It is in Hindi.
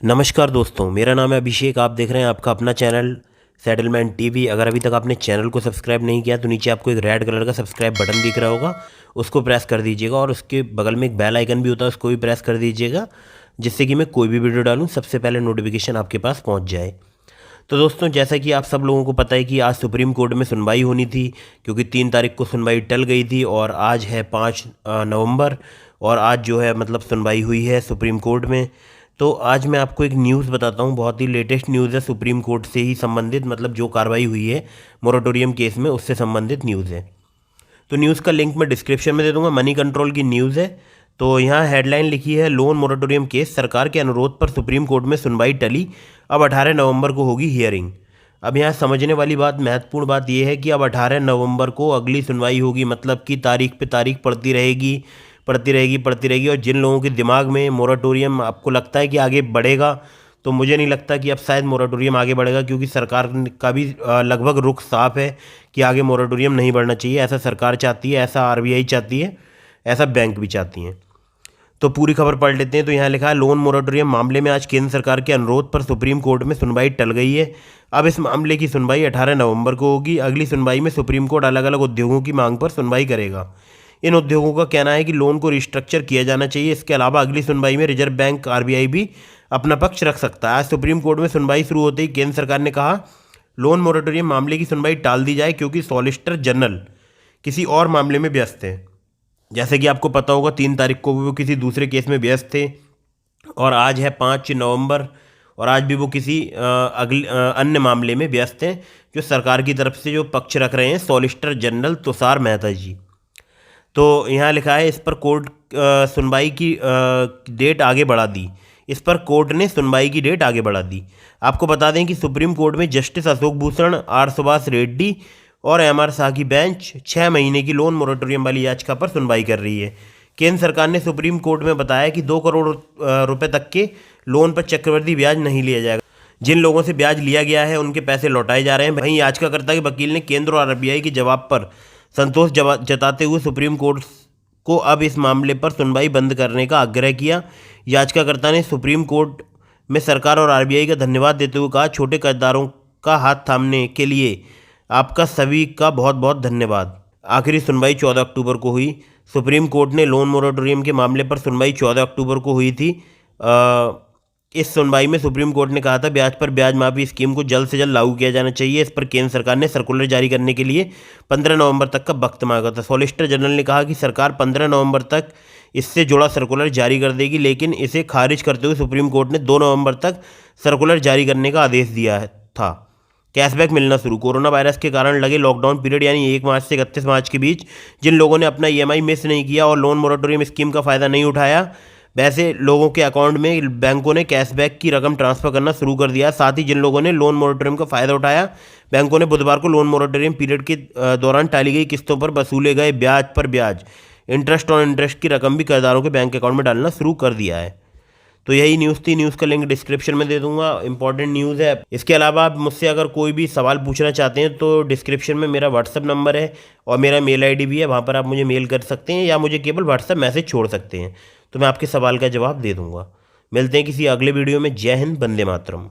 नमस्कार दोस्तों, मेरा नाम है अभिषेक। आप देख रहे हैं आपका अपना चैनल सेटलमेंट टीवी। अगर अभी तक आपने चैनल को सब्सक्राइब नहीं किया तो नीचे आपको एक रेड कलर का सब्सक्राइब बटन दिख रहा होगा, उसको प्रेस कर दीजिएगा और उसके बगल में एक बेल आइकन भी होता है, उसको भी प्रेस कर दीजिएगा, जिससे कि मैं कोई भी वीडियो डालूँ सबसे पहले नोटिफिकेशन आपके पास पहुँच जाए। तो दोस्तों, जैसा कि आप सब लोगों को पता है कि आज सुप्रीम कोर्ट में सुनवाई होनी थी, क्योंकि 3 तारीख को सुनवाई टल गई थी और आज है 5 नवंबर और आज जो है मतलब सुनवाई हुई है सुप्रीम कोर्ट में। तो आज मैं आपको एक न्यूज़ बताता हूँ, बहुत ही लेटेस्ट न्यूज़ है, सुप्रीम कोर्ट से ही संबंधित, मतलब जो कार्रवाई हुई है मोरेटोरियम केस में उससे संबंधित न्यूज़ है। तो न्यूज़ का लिंक मैं डिस्क्रिप्शन में दे दूंगा। मनी कंट्रोल की न्यूज़ है। तो यहाँ हेडलाइन लिखी है, लोन मोरेटोरियम केस, सरकार के अनुरोध पर सुप्रीम कोर्ट में सुनवाई टली, अब 18 नवंबर को होगी हियरिंग। अब यहाँ समझने वाली बात, महत्वपूर्ण बात यह है कि अब 18 नवंबर को अगली सुनवाई होगी, मतलब कि तारीख पे तारीख पड़ती रहेगी पड़ती रहेगी पड़ती रहेगी। और जिन लोगों के दिमाग में मोरेटोरियम आपको लगता है कि आगे बढ़ेगा, तो मुझे नहीं लगता कि अब शायद मोरेटोरियम आगे बढ़ेगा, क्योंकि सरकार का भी लगभग रुख साफ है कि आगे मोरेटोरियम नहीं बढ़ना चाहिए। ऐसा सरकार चाहती है, ऐसा आरबीआई चाहती है, ऐसा बैंक भी चाहती हैं। तो पूरी खबर पढ़ लेते हैं। तो यहाँ लिखा है, लोन मोरेटोरियम मामले में आज केंद्र सरकार के अनुरोध पर सुप्रीम कोर्ट में सुनवाई टल गई है। अब इस मामले की सुनवाई 18 नवंबर को होगी। अगली सुनवाई में सुप्रीम कोर्ट अलग अलग उद्योगों की मांग पर सुनवाई करेगा। इन उद्योगों का कहना है कि लोन को रिस्ट्रक्चर किया जाना चाहिए। इसके अलावा अगली सुनवाई में रिजर्व बैंक आरबीआई भी अपना पक्ष रख सकता है। आज सुप्रीम कोर्ट में सुनवाई शुरू होते ही केंद्र सरकार ने कहा, लोन मोरेटोरियम मामले की सुनवाई टाल दी जाए, क्योंकि सॉलिसिटर जनरल किसी और मामले में व्यस्त हैं। जैसे कि आपको पता होगा, 3 तारीख को भी वो किसी दूसरे केस में व्यस्त थे और आज है 5 नवंबर और आज भी वो किसी अन्य मामले में व्यस्त हैं, जो सरकार की तरफ से जो पक्ष रख रहे हैं सॉलिसिटर जनरल तुषार मेहता जी। तो यहाँ लिखा है, इस पर कोर्ट सुनवाई की डेट आगे बढ़ा दी। इस पर कोर्ट ने सुनवाई की डेट आगे बढ़ा दी। आपको बता दें कि सुप्रीम कोर्ट में जस्टिस अशोक भूषण, आर सुभाष रेड्डी और एम आर शाह की बेंच 6 महीने की लोन मोरेटोरियम वाली याचिका पर सुनवाई कर रही है। केंद्र सरकार ने सुप्रीम कोर्ट में बताया कि 2 करोड़ रुपए तक के लोन पर चक्रवृद्धि ब्याज नहीं लिया जाएगा। जिन लोगों से ब्याज लिया गया है उनके पैसे लौटाए जा रहे हैं। वहीं याचिकाकर्ता के वकील ने केंद्र और आरबीआई के जवाब पर संतोष जताते हुए सुप्रीम कोर्ट को अब इस मामले पर सुनवाई बंद करने का आग्रह किया। याचिकाकर्ता ने सुप्रीम कोर्ट में सरकार और आरबीआई का धन्यवाद देते हुए कहा, छोटे कर्जदारों का हाथ थामने के लिए आपका सभी का बहुत बहुत धन्यवाद। आखिरी सुनवाई 14 अक्टूबर को हुई। सुप्रीम कोर्ट ने लोन मोरेटोरियम के मामले पर सुनवाई 14 अक्टूबर को हुई थी। इस सुनवाई में सुप्रीम कोर्ट ने कहा था, ब्याज पर ब्याज माफी स्कीम को जल्द से जल्द लागू किया जाना चाहिए। इस पर केंद्र सरकार ने सर्कुलर जारी करने के लिए 15 नवंबर तक का वक्त मांगा था। सॉलिसिटर जनरल ने कहा कि सरकार 15 नवंबर तक इससे जुड़ा सर्कुलर जारी कर देगी, लेकिन इसे खारिज करते हुए सुप्रीम कोर्ट ने 2 नवंबर तक सर्कुलर जारी करने का आदेश दिया था। कैशबैक मिलना शुरू। कोरोना वायरस के कारण लगे लॉकडाउन पीरियड यानी 1 मार्च से 31 मार्च के बीच जिन लोगों ने अपना ईएमआई मिस नहीं किया और लोन मोरेटोरियम स्कीम का फ़ायदा नहीं उठाया, वैसे लोगों के अकाउंट में बैंकों ने कैशबैक की रकम ट्रांसफर करना शुरू कर दिया। साथ ही जिन लोगों ने लोन मोरेटोरियम का फ़ायदा उठाया, बैंकों ने बुधवार को लोन मोरेटोरियम पीरियड के दौरान टाली गई किस्तों पर वसूले गए ब्याज पर ब्याज, इंटरेस्ट और इंटरेस्ट की रकम भी कर्जदारों के बैंक अकाउंट में डालना शुरू कर दिया है। तो यही न्यूज़ थी। न्यूज़ का लिंक डिस्क्रिप्शन में दे दूंगा, इंपॉर्टेंट न्यूज़ है। इसके अलावा आप मुझसे अगर कोई भी सवाल पूछना चाहते हैं तो डिस्क्रिप्शन में मेरा व्हाट्सअप नंबर है और मेरा मेल आईडी भी है, वहाँ पर आप मुझे मेल कर सकते हैं या मुझे केवल व्हाट्सअप मैसेज छोड़ सकते हैं, तो मैं आपके सवाल का जवाब दे दूँगा। मिलते हैं किसी अगले वीडियो में। जय हिंद, वंदे मातरम।